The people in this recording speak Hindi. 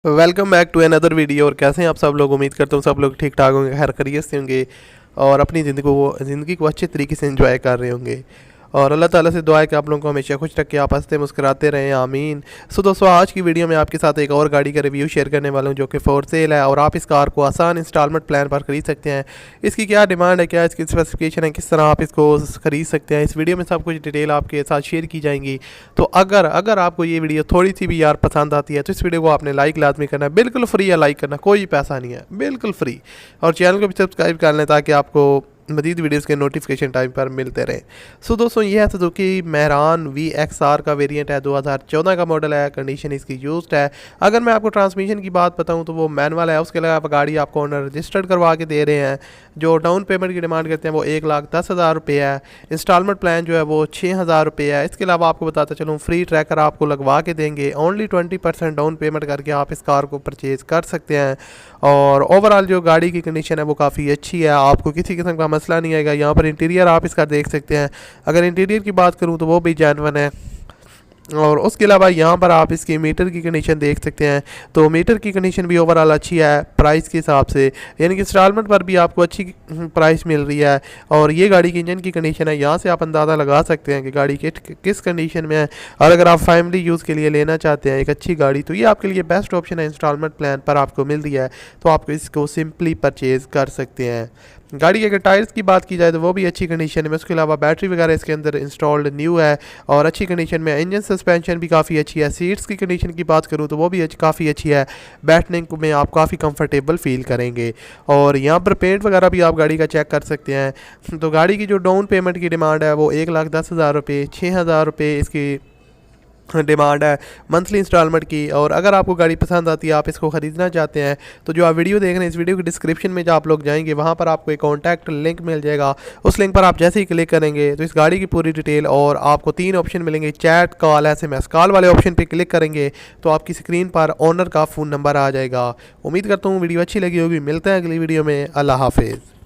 Welcome back to another video. और कैसे हैं आप सब लोग? उम्मीद करता हूँ सब लोग ठीक ठाक होंगे, खैर खैरियत से होंगे और अपनी ज़िंदगी को अच्छे तरीके से एंजॉय कर रहे होंगे। और अल्लाह ताला से दुआ है कि आप लोगों को हमेशा खुश रखे, आप हंसते मुस्कुराते रहें, आमीन। सो दोस्तों, आज की वीडियो में आपके साथ एक और गाड़ी का रिव्यू शेयर करने वाला हूं जो कि फॉर सेल है और आप इस कार को आसान इंस्टॉलमेंट प्लान पर खरीद सकते हैं। इसकी क्या डिमांड है, क्या इसकी स्पेसिफिकेशन है, किस तरह आप इसको खरीद सकते हैं, इस वीडियो में सब कुछ डिटेल आपके साथ शेयर की जाएंगी। तो अगर आपको ये वीडियो थोड़ी सी भी यार पसंद आती है तो इस वीडियो को आपने लाइक लाजमी करना है, बिल्कुल फ्री है लाइक करना, कोई पैसा नहीं है, बिल्कुल फ्री। और चैनल को भी सब्सक्राइब कर लें ताकि आपको मज़ीद वीडियोस के नोटिफिकेशन टाइम पर मिलते रहें। सो दोस्तों, ये है सुजुकी मेहरान VXR का वेरिएंट है, 2014 का मॉडल है, कंडीशन इसकी यूज्ड है। अगर मैं आपको ट्रांसमिशन की बात बताऊं तो वो मैनुअल है। उसके अलावा गाड़ी आपको ओनर रजिस्टर्ड करवा के दे रहे हैं। जो डाउन पेमेंट की डिमांड करते हैं वो 1,10,000 रुपये है। इंस्टॉलमेंट प्लान जो है वो 6,000 रुपये है। इसके अलावा आपको बताता चलूँ, फ्री ट्रैकर आपको लगवा के देंगे। ओनली 20% डाउन पेमेंट करके आप इस कार को परचेज़ कर सकते हैं। और ओवरऑल जो गाड़ी की कंडीशन है वो काफ़ी अच्छी है, आपको किसी किस्म का मसला नहीं आएगा। यहाँ पर इंटीरियर आप इसका देख सकते हैं। अगर इंटीरियर की बात करूँ तो वो भी जेन्युइन है। और उसके अलावा यहाँ पर आप इसकी मीटर की कंडीशन देख सकते हैं, तो मीटर की कंडीशन भी ओवरऑल अच्छी है प्राइस के हिसाब से, यानी कि इंस्टॉलमेंट पर भी आपको अच्छी प्राइस मिल रही है। और ये गाड़ी की इंजन की कंडीशन है, यहाँ से आप अंदाज़ा लगा सकते हैं कि गाड़ी किस कंडीशन में है। और अगर आप फैमिली यूज़ के लिए लेना चाहते हैं एक अच्छी गाड़ी, तो ये आपके लिए बेस्ट ऑप्शन है। इंस्टॉलमेंट प्लान पर आपको मिल रही है तो आप इसको सिंपली परचेज़ कर सकते हैं। गाड़ी के अगर टायर्स की बात की जाए तो वो भी अच्छी कंडीशन में। उसके अलावा बैटरी वगैरह इसके अंदर इंस्टॉल्ड न्यू है और अच्छी कंडीशन में। इंजन सस्पेंशन भी काफ़ी अच्छी है। सीट्स की कंडीशन की बात करूँ तो वो भी काफ़ी अच्छी है, बैठने में आप काफ़ी कंफर्टेबल फील करेंगे। और यहाँ पर पेंट वगैरह भी आप गाड़ी का चेक कर सकते हैं। तो गाड़ी की जो डाउन पेमेंट की डिमांड है वो 1,10,000 रुपये, 6,000 रुपये इसकी डिमांड है मंथली इंस्टॉलमेंट की। और अगर आपको गाड़ी पसंद आती है, आप इसको ख़रीदना चाहते हैं, तो जो आप वीडियो देख रहे हैं इस वीडियो की डिस्क्रिप्शन में जो आप लोग जाएंगे वहाँ पर आपको एक कॉन्टैक्ट लिंक मिल जाएगा। उस लिंक पर आप जैसे ही क्लिक करेंगे तो इस गाड़ी की पूरी डिटेल और आपको 3 ऑप्शन मिलेंगे, चैट, कॉल, SMS। कॉल वाले ऑप्शन पर क्लिक करेंगे तो आपकी स्क्रीन पर ओनर का फ़ोन नंबर आ जाएगा। उम्मीद करता हूँ वीडियो अच्छी लगी होगी। मिलते हैं अगली वीडियो में। अल्लाह हाफिज़।